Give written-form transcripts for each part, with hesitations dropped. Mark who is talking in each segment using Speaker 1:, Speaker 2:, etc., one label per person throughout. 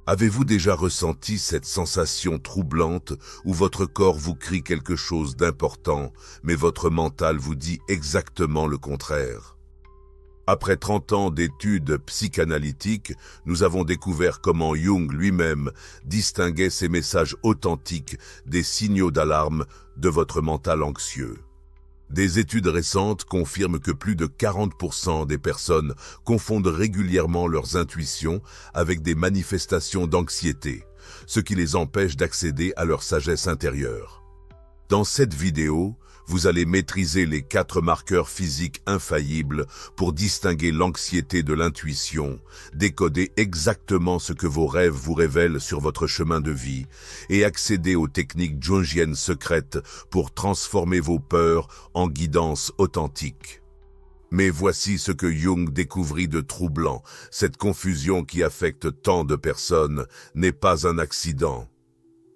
Speaker 1: Avez-vous déjà ressenti cette sensation troublante où votre corps vous crie quelque chose d'important, mais votre mental vous dit exactement le contraire? Après 30 ans d'études psychanalytiques, nous avons découvert comment Jung lui-même distinguait ces messages authentiques des signaux d'alarme de votre mental anxieux. Des études récentes confirment que plus de 40% des personnes confondent régulièrement leurs intuitions avec des manifestations d'anxiété, ce qui les empêche d'accéder à leur sagesse intérieure. Dans cette vidéo, vous allez maîtriser les 4 marqueurs physiques infaillibles pour distinguer l'anxiété de l'intuition, décoder exactement ce que vos rêves vous révèlent sur votre chemin de vie et accéder aux techniques jungiennes secrètes pour transformer vos peurs en guidance authentique. Mais voici ce que Jung découvrit de troublant. Cette confusion qui affecte tant de personnes n'est pas un accident.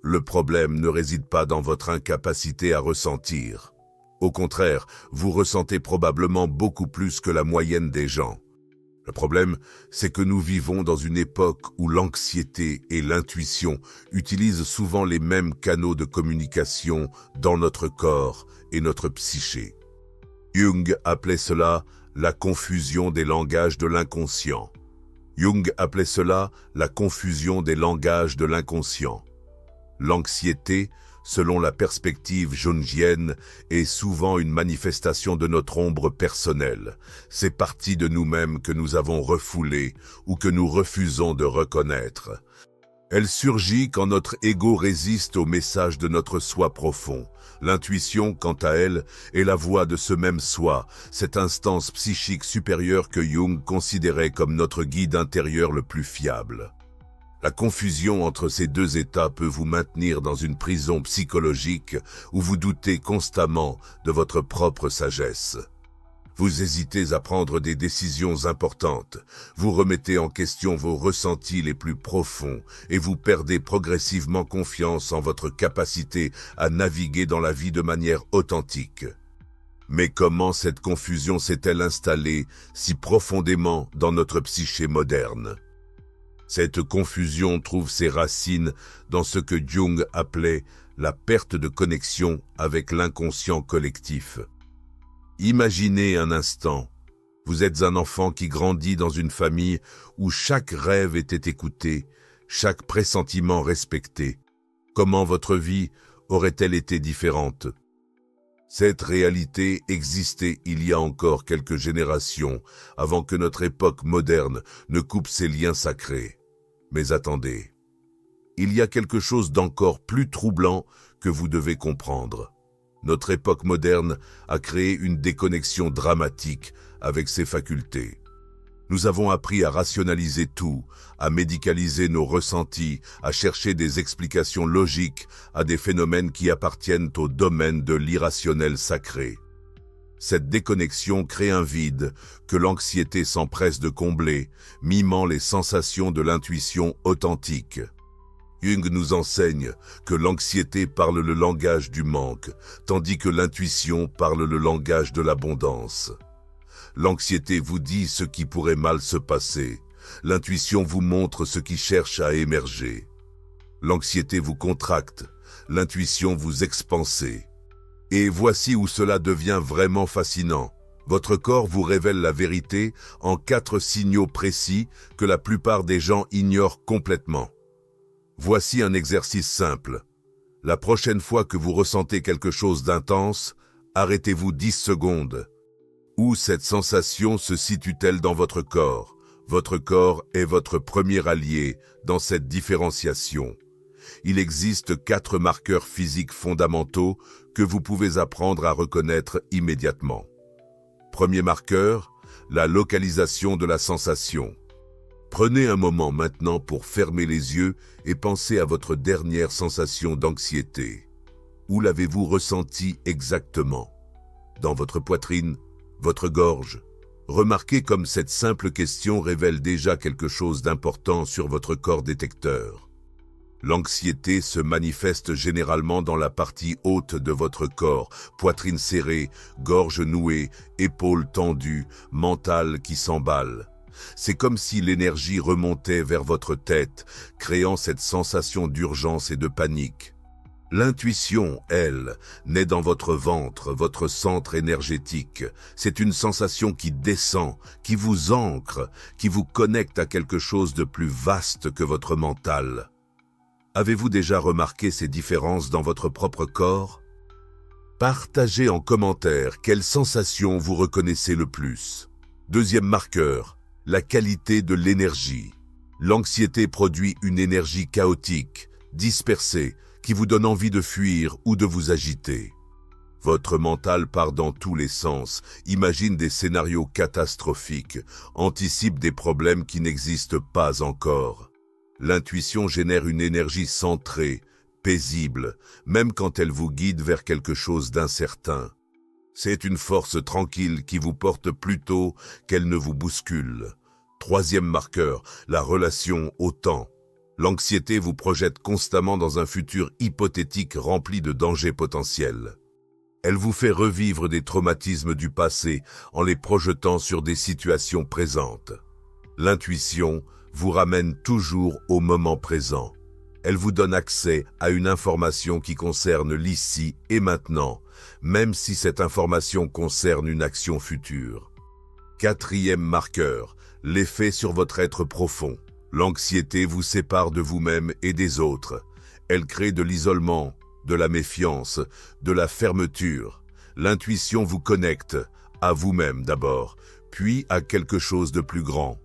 Speaker 1: Le problème ne réside pas dans votre incapacité à ressentir. Au contraire, vous ressentez probablement beaucoup plus que la moyenne des gens. Le problème, c'est que nous vivons dans une époque où l'anxiété et l'intuition utilisent souvent les mêmes canaux de communication dans notre corps et notre psyché. Jung appelait cela la confusion des langages de l'inconscient. Jung appelait cela la confusion des langages de l'inconscient. L'anxiété, selon la perspective jungienne, est souvent une manifestation de notre ombre personnelle, ces parties de nous-mêmes que nous avons refoulées ou que nous refusons de reconnaître. Elle surgit quand notre ego résiste au message de notre soi profond. L'intuition, quant à elle, est la voix de ce même soi, cette instance psychique supérieure que Jung considérait comme notre guide intérieur le plus fiable. La confusion entre ces deux états peut vous maintenir dans une prison psychologique où vous doutez constamment de votre propre sagesse. Vous hésitez à prendre des décisions importantes, vous remettez en question vos ressentis les plus profonds et vous perdez progressivement confiance en votre capacité à naviguer dans la vie de manière authentique. Mais comment cette confusion s'est-elle installée si profondément dans notre psyché moderne ? Cette confusion trouve ses racines dans ce que Jung appelait la perte de connexion avec l'inconscient collectif. Imaginez un instant, vous êtes un enfant qui grandit dans une famille où chaque rêve était écouté, chaque pressentiment respecté. Comment votre vie aurait-elle été différente ? Cette réalité existait il y a encore quelques générations, avant que notre époque moderne ne coupe ses liens sacrés. Mais attendez, il y a quelque chose d'encore plus troublant que vous devez comprendre. Notre époque moderne a créé une déconnexion dramatique avec ses facultés. Nous avons appris à rationaliser tout, à médicaliser nos ressentis, à chercher des explications logiques à des phénomènes qui appartiennent au domaine de l'irrationnel sacré. Cette déconnexion crée un vide que l'anxiété s'empresse de combler, mimant les sensations de l'intuition authentique. Jung nous enseigne que l'anxiété parle le langage du manque, tandis que l'intuition parle le langage de l'abondance. L'anxiété vous dit ce qui pourrait mal se passer. L'intuition vous montre ce qui cherche à émerger. L'anxiété vous contracte, l'intuition vous expanse. Et voici où cela devient vraiment fascinant. Votre corps vous révèle la vérité en 4 signaux précis que la plupart des gens ignorent complètement. Voici un exercice simple. La prochaine fois que vous ressentez quelque chose d'intense, arrêtez-vous 10 secondes. Où cette sensation se situe-t-elle dans votre corps? Votre corps est votre premier allié dans cette différenciation. Il existe 4 marqueurs physiques fondamentaux que vous pouvez apprendre à reconnaître immédiatement. Premier marqueur, la localisation de la sensation. Prenez un moment maintenant pour fermer les yeux et penser à votre dernière sensation d'anxiété. Où l'avez-vous ressenti exactement? Dans votre poitrine? Votre gorge? Remarquez comme cette simple question révèle déjà quelque chose d'important sur votre corps détecteur. L'anxiété se manifeste généralement dans la partie haute de votre corps, poitrine serrée, gorge nouée, épaules tendues, mental qui s'emballe. C'est comme si l'énergie remontait vers votre tête, créant cette sensation d'urgence et de panique. L'intuition, elle, naît dans votre ventre, votre centre énergétique. C'est une sensation qui descend, qui vous ancre, qui vous connecte à quelque chose de plus vaste que votre mental. Avez-vous déjà remarqué ces différences dans votre propre corps? Partagez en commentaire quelle sensation vous reconnaissez le plus. Deuxième marqueur, la qualité de l'énergie. L'anxiété produit une énergie chaotique, dispersée, qui vous donne envie de fuir ou de vous agiter. Votre mental part dans tous les sens, imagine des scénarios catastrophiques, anticipe des problèmes qui n'existent pas encore. L'intuition génère une énergie centrée, paisible, même quand elle vous guide vers quelque chose d'incertain. C'est une force tranquille qui vous porte plutôt qu'elle ne vous bouscule. Troisième marqueur, la relation au temps. L'anxiété vous projette constamment dans un futur hypothétique rempli de dangers potentiels. Elle vous fait revivre des traumatismes du passé en les projetant sur des situations présentes. L'intuition vous ramène toujours au moment présent. Elle vous donne accès à une information qui concerne l'ici et maintenant, même si cette information concerne une action future. Quatrième marqueur, l'effet sur votre être profond. L'anxiété vous sépare de vous-même et des autres. Elle crée de l'isolement, de la méfiance, de la fermeture. L'intuition vous connecte, à vous-même d'abord, puis à quelque chose de plus grand.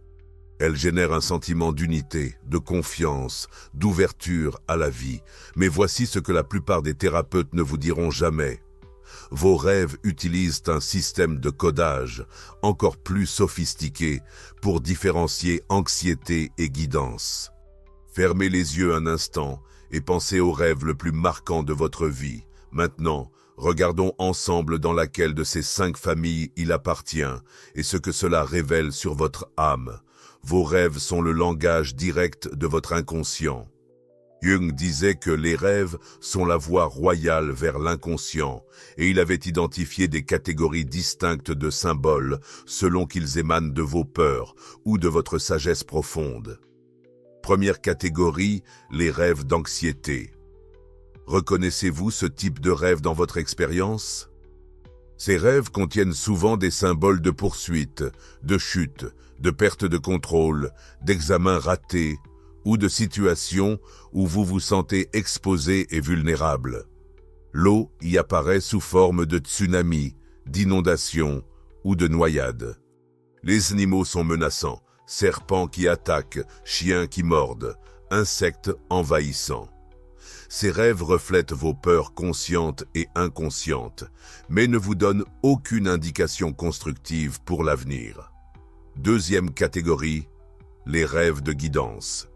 Speaker 1: Elle génère un sentiment d'unité, de confiance, d'ouverture à la vie. Mais voici ce que la plupart des thérapeutes ne vous diront jamais. Vos rêves utilisent un système de codage encore plus sophistiqué pour différencier anxiété et guidance. Fermez les yeux un instant et pensez au rêve le plus marquant de votre vie. Maintenant, regardons ensemble dans laquelle de ces 5 familles il appartient et ce que cela révèle sur votre âme. Vos rêves sont le langage direct de votre inconscient. Jung disait que les rêves sont la voie royale vers l'inconscient et il avait identifié des catégories distinctes de symboles selon qu'ils émanent de vos peurs ou de votre sagesse profonde. Première catégorie, les rêves d'anxiété. Reconnaissez-vous ce type de rêve dans votre expérience? Ces rêves contiennent souvent des symboles de poursuite, de chute, de perte de contrôle, d'examen raté, ou de situations où vous vous sentez exposé et vulnérable. L'eau y apparaît sous forme de tsunami, d'inondation ou de noyade. Les animaux sont menaçants, serpents qui attaquent, chiens qui mordent, insectes envahissants. Ces rêves reflètent vos peurs conscientes et inconscientes, mais ne vous donnent aucune indication constructive pour l'avenir. Deuxième catégorie, les rêves de guidance.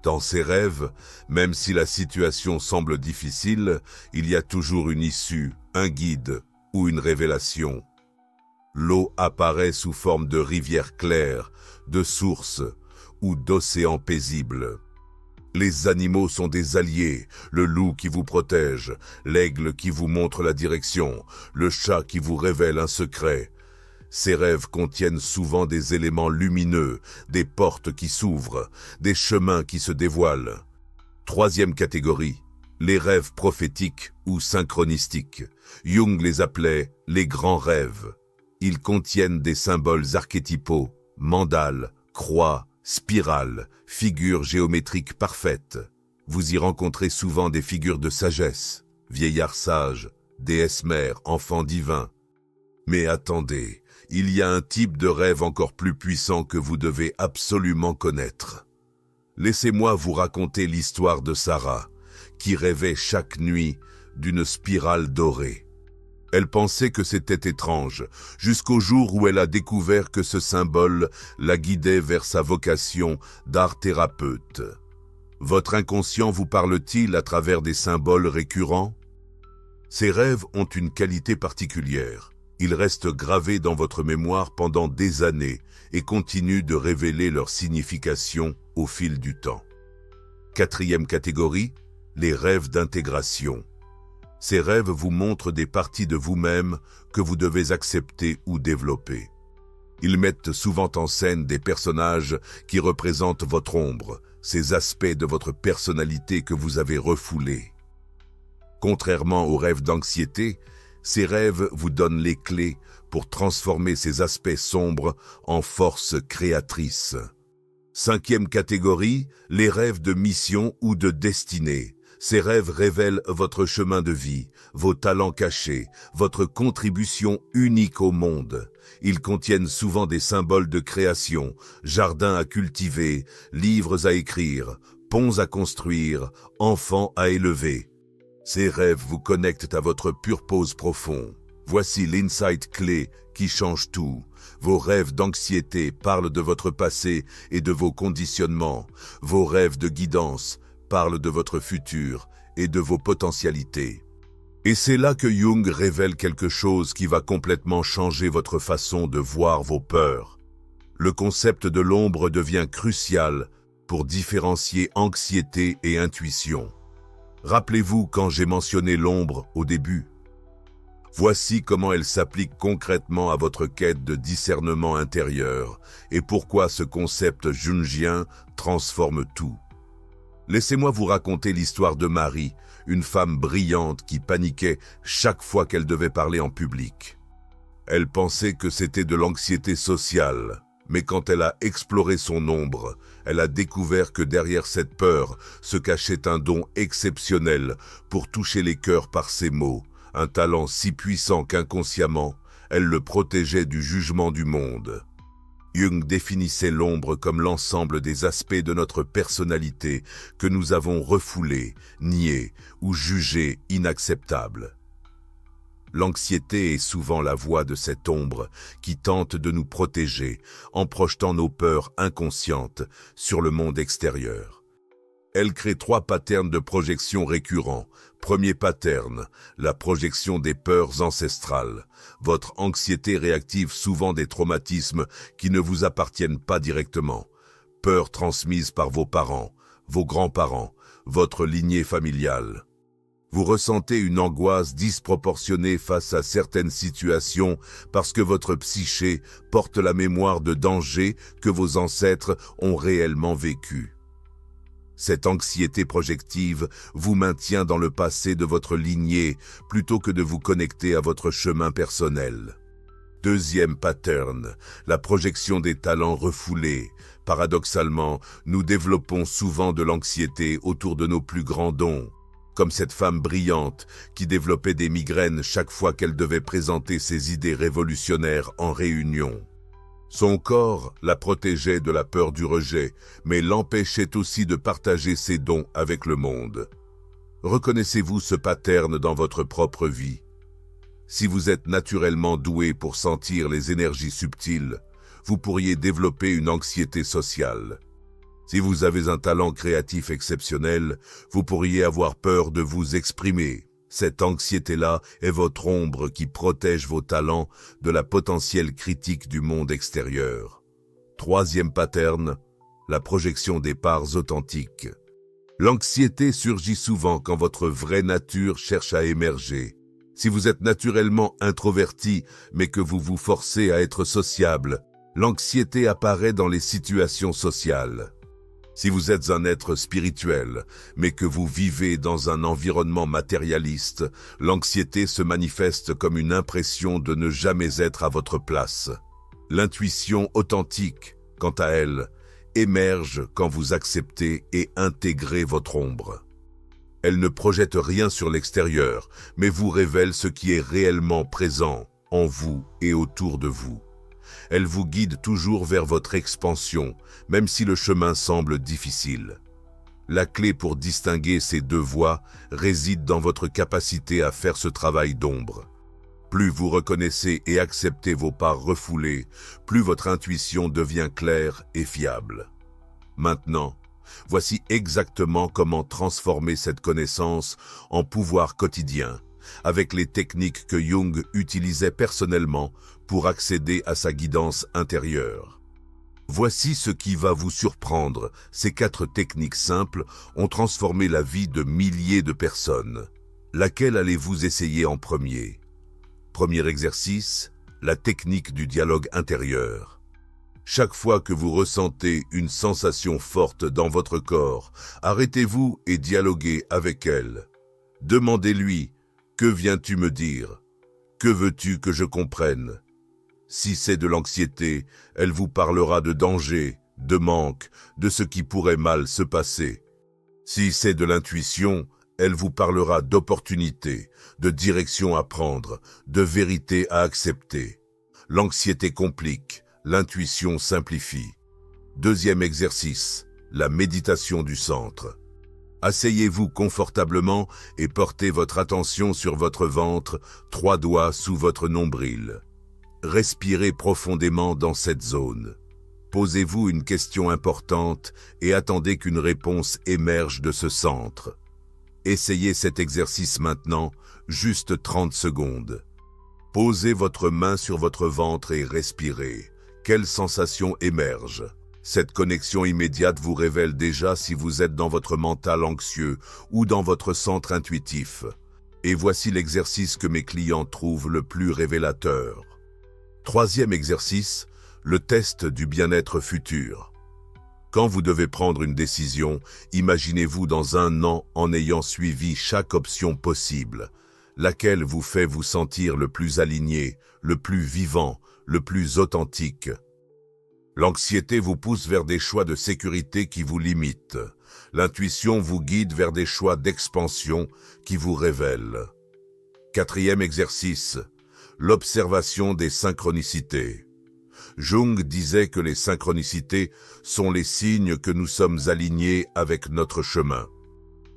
Speaker 1: Dans ces rêves, même si la situation semble difficile, il y a toujours une issue, un guide ou une révélation. L'eau apparaît sous forme de rivières claires, de sources ou d'océans paisibles. Les animaux sont des alliés, le loup qui vous protège, l'aigle qui vous montre la direction, le chat qui vous révèle un secret. Ces rêves contiennent souvent des éléments lumineux, des portes qui s'ouvrent, des chemins qui se dévoilent. Troisième catégorie, les rêves prophétiques ou synchronistiques. Jung les appelait les grands rêves. Ils contiennent des symboles archétypaux, mandales, croix, spirales, figures géométriques parfaites. Vous y rencontrez souvent des figures de sagesse, vieillards sages, déesses mères, enfants divins. Mais attendez, il y a un type de rêve encore plus puissant que vous devez absolument connaître. Laissez-moi vous raconter l'histoire de Sarah, qui rêvait chaque nuit d'une spirale dorée. Elle pensait que c'était étrange, jusqu'au jour où elle a découvert que ce symbole la guidait vers sa vocation d'art thérapeute. Votre inconscient vous parle-t-il à travers des symboles récurrents? Ces rêves ont une qualité particulière. Ils restent gravés dans votre mémoire pendant des années et continuent de révéler leur signification au fil du temps. Quatrième catégorie, les rêves d'intégration. Ces rêves vous montrent des parties de vous-même que vous devez accepter ou développer. Ils mettent souvent en scène des personnages qui représentent votre ombre, ces aspects de votre personnalité que vous avez refoulés. Contrairement aux rêves d'anxiété, ces rêves vous donnent les clés pour transformer ces aspects sombres en force créatrice. 5e catégorie, les rêves de mission ou de destinée. Ces rêves révèlent votre chemin de vie, vos talents cachés, votre contribution unique au monde. Ils contiennent souvent des symboles de création, jardins à cultiver, livres à écrire, ponts à construire, enfants à élever. Ces rêves vous connectent à votre purpose profond. Voici l'insight clé qui change tout. Vos rêves d'anxiété parlent de votre passé et de vos conditionnements. Vos rêves de guidance parlent de votre futur et de vos potentialités. Et c'est là que Jung révèle quelque chose qui va complètement changer votre façon de voir vos peurs. Le concept de l'ombre devient crucial pour différencier anxiété et intuition. Rappelez-vous quand j'ai mentionné l'ombre au début. Voici comment elle s'applique concrètement à votre quête de discernement intérieur et pourquoi ce concept jungien transforme tout. Laissez-moi vous raconter l'histoire de Marie, une femme brillante qui paniquait chaque fois qu'elle devait parler en public. Elle pensait que c'était de l'anxiété sociale, mais quand elle a exploré son ombre, elle a découvert que derrière cette peur se cachait un don exceptionnel pour toucher les cœurs par ses mots, un talent si puissant qu'inconsciemment, elle le protégeait du jugement du monde. Jung définissait l'ombre comme l'ensemble des aspects de notre personnalité que nous avons refoulés, niés ou jugés inacceptables. L'anxiété est souvent la voix de cette ombre qui tente de nous protéger en projetant nos peurs inconscientes sur le monde extérieur. Elle crée 3 patterns de projection récurrents. Premier pattern, la projection des peurs ancestrales. Votre anxiété réactive souvent des traumatismes qui ne vous appartiennent pas directement. Peurs transmises par vos parents, vos grands-parents, votre lignée familiale. Vous ressentez une angoisse disproportionnée face à certaines situations parce que votre psyché porte la mémoire de dangers que vos ancêtres ont réellement vécus. Cette anxiété projective vous maintient dans le passé de votre lignée plutôt que de vous connecter à votre chemin personnel. Deuxième pattern, la projection des talents refoulés. Paradoxalement, nous développons souvent de l'anxiété autour de nos plus grands dons, comme cette femme brillante qui développait des migraines chaque fois qu'elle devait présenter ses idées révolutionnaires en réunion. Son corps la protégeait de la peur du rejet, mais l'empêchait aussi de partager ses dons avec le monde. Reconnaissez-vous ce pattern dans votre propre vie? Si vous êtes naturellement doué pour sentir les énergies subtiles, vous pourriez développer une anxiété sociale. Si vous avez un talent créatif exceptionnel, vous pourriez avoir peur de vous exprimer. Cette anxiété-là est votre ombre qui protège vos talents de la potentielle critique du monde extérieur. Troisième pattern, la projection des parts authentiques. L'anxiété surgit souvent quand votre vraie nature cherche à émerger. Si vous êtes naturellement introverti, mais que vous vous forcez à être sociable, l'anxiété apparaît dans les situations sociales. Si vous êtes un être spirituel, mais que vous vivez dans un environnement matérialiste, l'anxiété se manifeste comme une impression de ne jamais être à votre place. L'intuition authentique, quant à elle, émerge quand vous acceptez et intégrez votre ombre. Elle ne projette rien sur l'extérieur, mais vous révèle ce qui est réellement présent en vous et autour de vous. Elle vous guide toujours vers votre expansion, même si le chemin semble difficile. La clé pour distinguer ces deux voies réside dans votre capacité à faire ce travail d'ombre. Plus vous reconnaissez et acceptez vos parts refoulées, plus votre intuition devient claire et fiable. Maintenant, voici exactement comment transformer cette connaissance en pouvoir quotidien, avec les techniques que Jung utilisait personnellement pour accéder à sa guidance intérieure. Voici ce qui va vous surprendre. Ces 4 techniques simples ont transformé la vie de milliers de personnes. Laquelle allez-vous essayer en premier? Premier exercice, la technique du dialogue intérieur. Chaque fois que vous ressentez une sensation forte dans votre corps, arrêtez-vous et dialoguez avec elle. Demandez-lui « Que viens-tu me dire ? Que veux-tu que je comprenne ?» Si c'est de l'anxiété, elle vous parlera de danger, de manque, de ce qui pourrait mal se passer. Si c'est de l'intuition, elle vous parlera d'opportunités, de direction à prendre, de vérité à accepter. L'anxiété complique, l'intuition simplifie. Deuxième exercice, la méditation du centre. Asseyez-vous confortablement et portez votre attention sur votre ventre, 3 doigts sous votre nombril. Respirez profondément dans cette zone. Posez-vous une question importante et attendez qu'une réponse émerge de ce centre. Essayez cet exercice maintenant, juste 30 secondes. Posez votre main sur votre ventre et respirez. Quelle sensation émerge? Cette connexion immédiate vous révèle déjà si vous êtes dans votre mental anxieux ou dans votre centre intuitif. Et voici l'exercice que mes clients trouvent le plus révélateur. Troisième exercice, le test du bien-être futur. Quand vous devez prendre une décision, imaginez-vous dans 1 an en ayant suivi chaque option possible, laquelle vous fait vous sentir le plus aligné, le plus vivant, le plus authentique. L'anxiété vous pousse vers des choix de sécurité qui vous limitent. L'intuition vous guide vers des choix d'expansion qui vous révèlent. Quatrième exercice, l'observation des synchronicités. Jung disait que les synchronicités sont les signes que nous sommes alignés avec notre chemin.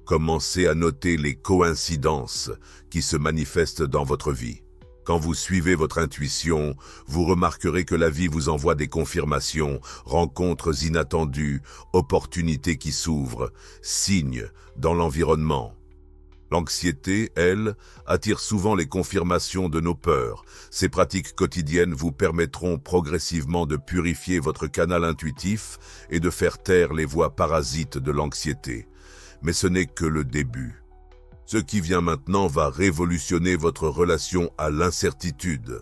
Speaker 1: Commencez à noter les coïncidences qui se manifestent dans votre vie. Quand vous suivez votre intuition, vous remarquerez que la vie vous envoie des confirmations, rencontres inattendues, opportunités qui s'ouvrent, signes dans l'environnement. L'anxiété, elle, attire souvent les confirmations de nos peurs. Ces pratiques quotidiennes vous permettront progressivement de purifier votre canal intuitif et de faire taire les voix parasites de l'anxiété. Mais ce n'est que le début. Ce qui vient maintenant va révolutionner votre relation à l'incertitude.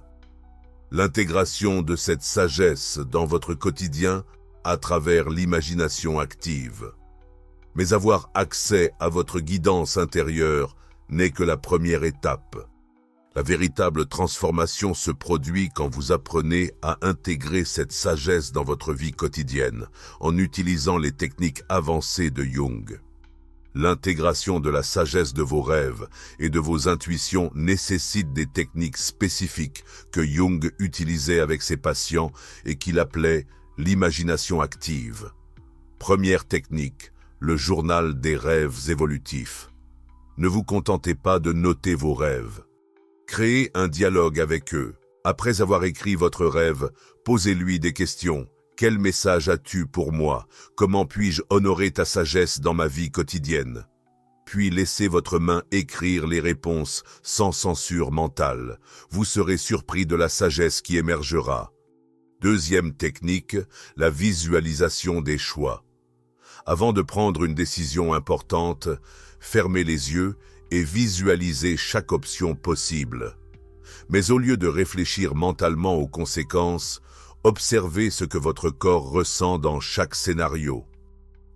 Speaker 1: L'intégration de cette sagesse dans votre quotidien à travers l'imagination active. Mais avoir accès à votre guidance intérieure n'est que la première étape. La véritable transformation se produit quand vous apprenez à intégrer cette sagesse dans votre vie quotidienne en utilisant les techniques avancées de Jung. L'intégration de la sagesse de vos rêves et de vos intuitions nécessite des techniques spécifiques que Jung utilisait avec ses patients et qu'il appelait l'imagination active. Première technique, le journal des rêves évolutifs. Ne vous contentez pas de noter vos rêves. Créez un dialogue avec eux. Après avoir écrit votre rêve, posez-lui des questions. Quel message as-tu pour moi? Comment puis-je honorer ta sagesse dans ma vie quotidienne? Puis laissez votre main écrire les réponses sans censure mentale. Vous serez surpris de la sagesse qui émergera. Deuxième technique, la visualisation des choix. Avant de prendre une décision importante, fermez les yeux et visualisez chaque option possible. Mais au lieu de réfléchir mentalement aux conséquences, observez ce que votre corps ressent dans chaque scénario.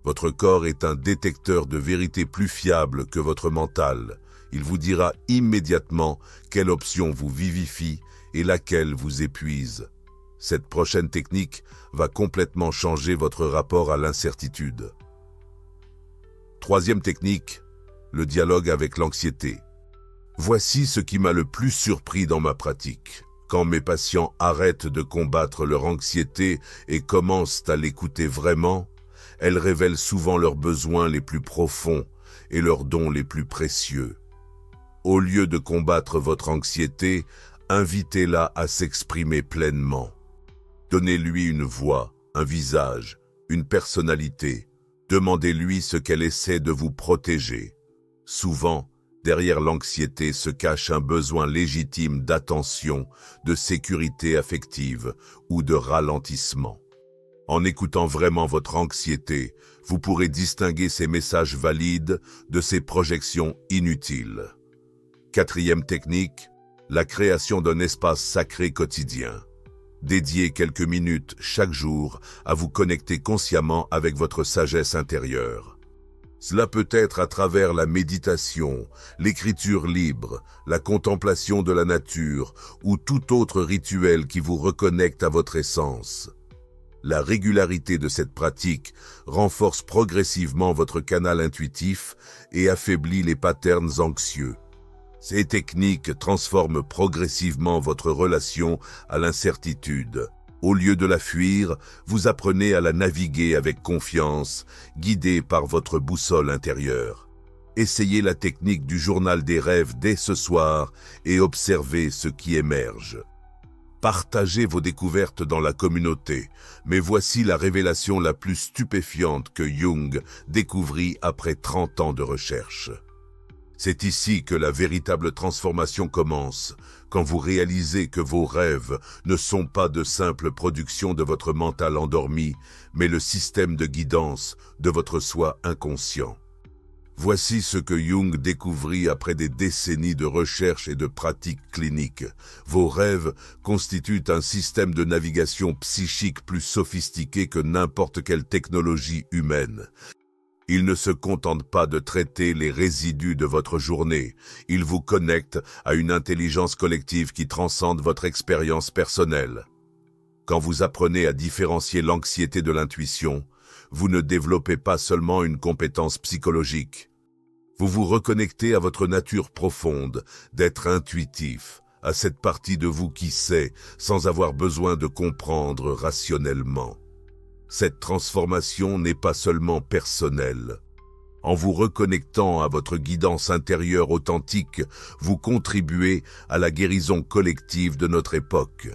Speaker 1: Votre corps est un détecteur de vérité plus fiable que votre mental. Il vous dira immédiatement quelle option vous vivifie et laquelle vous épuise. Cette prochaine technique va complètement changer votre rapport à l'incertitude. Troisième technique, le dialogue avec l'anxiété. Voici ce qui m'a le plus surpris dans ma pratique. Quand mes patients arrêtent de combattre leur anxiété et commencent à l'écouter vraiment, elle révèle souvent leurs besoins les plus profonds et leurs dons les plus précieux. Au lieu de combattre votre anxiété, invitez-la à s'exprimer pleinement. Donnez-lui une voix, un visage, une personnalité. Demandez-lui ce qu'elle essaie de vous protéger. Souvent, derrière l'anxiété se cache un besoin légitime d'attention, de sécurité affective ou de ralentissement. En écoutant vraiment votre anxiété, vous pourrez distinguer ces messages valides de ces projections inutiles. Quatrième technique, la création d'un espace sacré quotidien. Dédiez quelques minutes chaque jour à vous connecter consciemment avec votre sagesse intérieure. Cela peut être à travers la méditation, l'écriture libre, la contemplation de la nature ou tout autre rituel qui vous reconnecte à votre essence. La régularité de cette pratique renforce progressivement votre canal intuitif et affaiblit les patterns anxieux. Ces techniques transforment progressivement votre relation à l'incertitude. Au lieu de la fuir, vous apprenez à la naviguer avec confiance, guidé par votre boussole intérieure. Essayez la technique du journal des rêves dès ce soir et observez ce qui émerge. Partagez vos découvertes dans la communauté, mais voici la révélation la plus stupéfiante que Jung découvrit après 30 ans de recherche. C'est ici que la véritable transformation commence, quand vous réalisez que vos rêves ne sont pas de simples productions de votre mental endormi, mais le système de guidance de votre soi inconscient. Voici ce que Jung découvrit après des décennies de recherche et de pratiques cliniques. Vos rêves constituent un système de navigation psychique plus sophistiqué que n'importe quelle technologie humaine. Il ne se contente pas de traiter les résidus de votre journée. Il vous connecte à une intelligence collective qui transcende votre expérience personnelle. Quand vous apprenez à différencier l'anxiété de l'intuition, vous ne développez pas seulement une compétence psychologique. Vous vous reconnectez à votre nature profonde, d'être intuitif, à cette partie de vous qui sait, sans avoir besoin de comprendre rationnellement. Cette transformation n'est pas seulement personnelle. En vous reconnectant à votre guidance intérieure authentique, vous contribuez à la guérison collective de notre époque.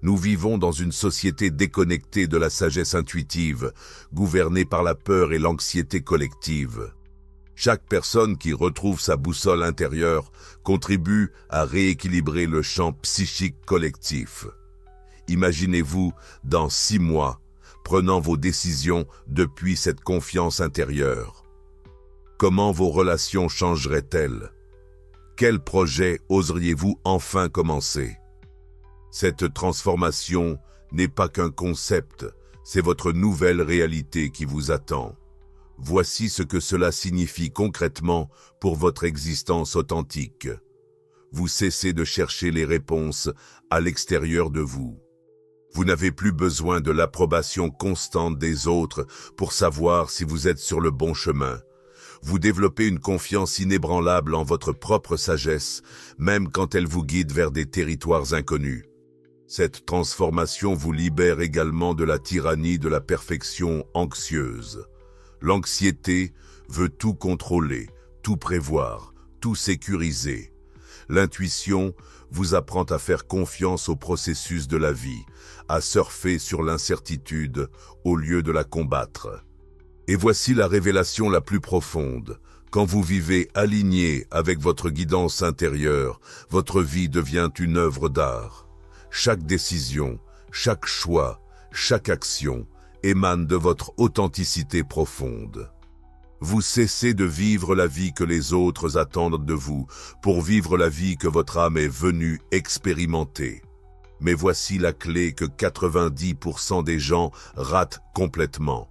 Speaker 1: Nous vivons dans une société déconnectée de la sagesse intuitive, gouvernée par la peur et l'anxiété collective. Chaque personne qui retrouve sa boussole intérieure contribue à rééquilibrer le champ psychique collectif. Imaginez-vous, dans 6 mois, prenant vos décisions depuis cette confiance intérieure. Comment vos relations changeraient-elles? Quel projet oseriez-vous enfin commencer? Cette transformation n'est pas qu'un concept, c'est votre nouvelle réalité qui vous attend. Voici ce que cela signifie concrètement pour votre existence authentique. Vous cessez de chercher les réponses à l'extérieur de vous. Vous n'avez plus besoin de l'approbation constante des autres pour savoir si vous êtes sur le bon chemin. Vous développez une confiance inébranlable en votre propre sagesse, même quand elle vous guide vers des territoires inconnus. Cette transformation vous libère également de la tyrannie de la perfection anxieuse. L'anxiété veut tout contrôler, tout prévoir, tout sécuriser. L'intuition vous apprend à faire confiance au processus de la vie, à surfer sur l'incertitude au lieu de la combattre. Et voici la révélation la plus profonde. Quand vous vivez aligné avec votre guidance intérieure, votre vie devient une œuvre d'art. Chaque décision, chaque choix, chaque action émane de votre authenticité profonde. Vous cessez de vivre la vie que les autres attendent de vous pour vivre la vie que votre âme est venue expérimenter. Mais voici la clé que 90% des gens ratent complètement.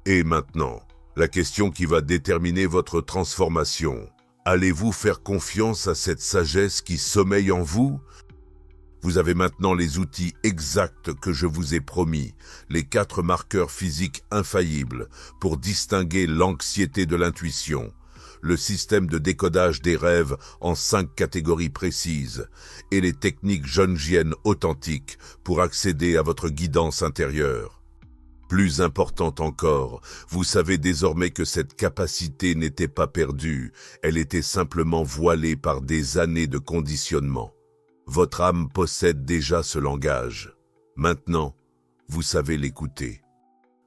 Speaker 1: Et maintenant, la question qui va déterminer votre transformation. Allez-vous faire confiance à cette sagesse qui sommeille en vous? Vous avez maintenant les outils exacts que je vous ai promis, les 4 marqueurs physiques infaillibles pour distinguer l'anxiété de l'intuition, le système de décodage des rêves en 5 catégories précises et les techniques jungiennes authentiques pour accéder à votre guidance intérieure. Plus important encore, vous savez désormais que cette capacité n'était pas perdue, elle était simplement voilée par des années de conditionnement. Votre âme possède déjà ce langage. Maintenant, vous savez l'écouter.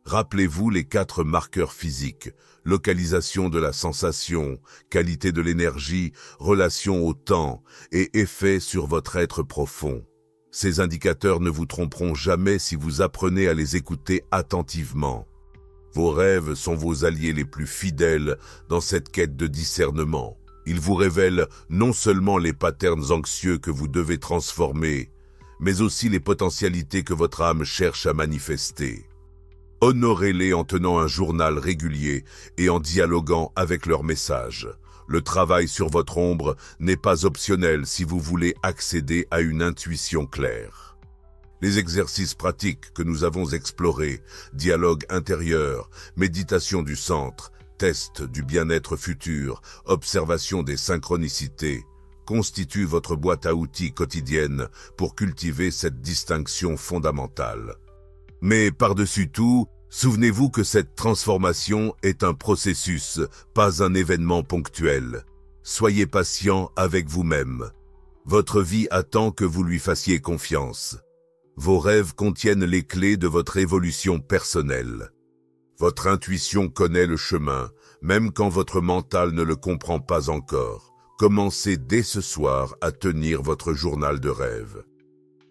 Speaker 1: Rappelez-vous les 4 marqueurs physiques, localisation de la sensation, qualité de l'énergie, relation au temps et effet sur votre être profond. Ces indicateurs ne vous tromperont jamais si vous apprenez à les écouter attentivement. Vos rêves sont vos alliés les plus fidèles dans cette quête de discernement. Ils vous révèlent non seulement les patterns anxieux que vous devez transformer, mais aussi les potentialités que votre âme cherche à manifester. Honorez-les en tenant un journal régulier et en dialoguant avec leurs messages. Le travail sur votre ombre n'est pas optionnel si vous voulez accéder à une intuition claire. Les exercices pratiques que nous avons explorés, dialogue intérieur, méditation du centre, test du bien-être futur, observation des synchronicités, constituent votre boîte à outils quotidienne pour cultiver cette distinction fondamentale. Mais par-dessus tout, souvenez-vous que cette transformation est un processus, pas un événement ponctuel. Soyez patient avec vous-même. Votre vie attend que vous lui fassiez confiance. Vos rêves contiennent les clés de votre évolution personnelle. Votre intuition connaît le chemin, même quand votre mental ne le comprend pas encore. Commencez dès ce soir à tenir votre journal de rêve.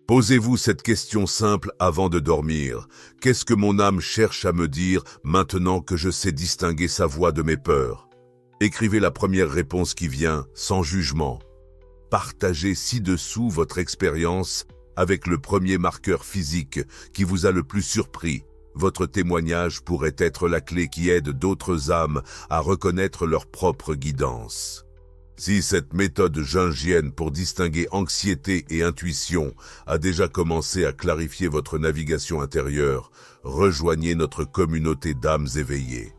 Speaker 1: Posez-vous cette question simple avant de dormir. Qu'est-ce que mon âme cherche à me dire maintenant que je sais distinguer sa voix de mes peurs? Écrivez la première réponse qui vient, sans jugement. Partagez ci-dessous votre expérience avec le premier marqueur physique qui vous a le plus surpris. Votre témoignage pourrait être la clé qui aide d'autres âmes à reconnaître leur propre guidance. Si cette méthode jungienne pour distinguer anxiété et intuition a déjà commencé à clarifier votre navigation intérieure, rejoignez notre communauté d'âmes éveillées.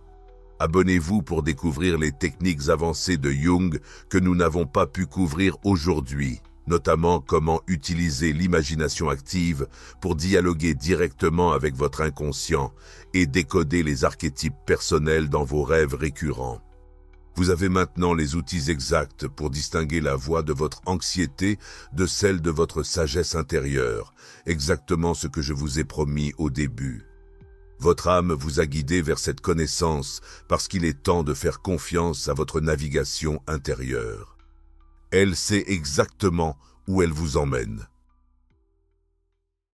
Speaker 1: Abonnez-vous pour découvrir les techniques avancées de Jung que nous n'avons pas pu couvrir aujourd'hui, notamment comment utiliser l'imagination active pour dialoguer directement avec votre inconscient et décoder les archétypes personnels dans vos rêves récurrents. Vous avez maintenant les outils exacts pour distinguer la voix de votre anxiété de celle de votre sagesse intérieure, exactement ce que je vous ai promis au début. Votre âme vous a guidé vers cette connaissance parce qu'il est temps de faire confiance à votre navigation intérieure. Elle sait exactement où elle vous emmène.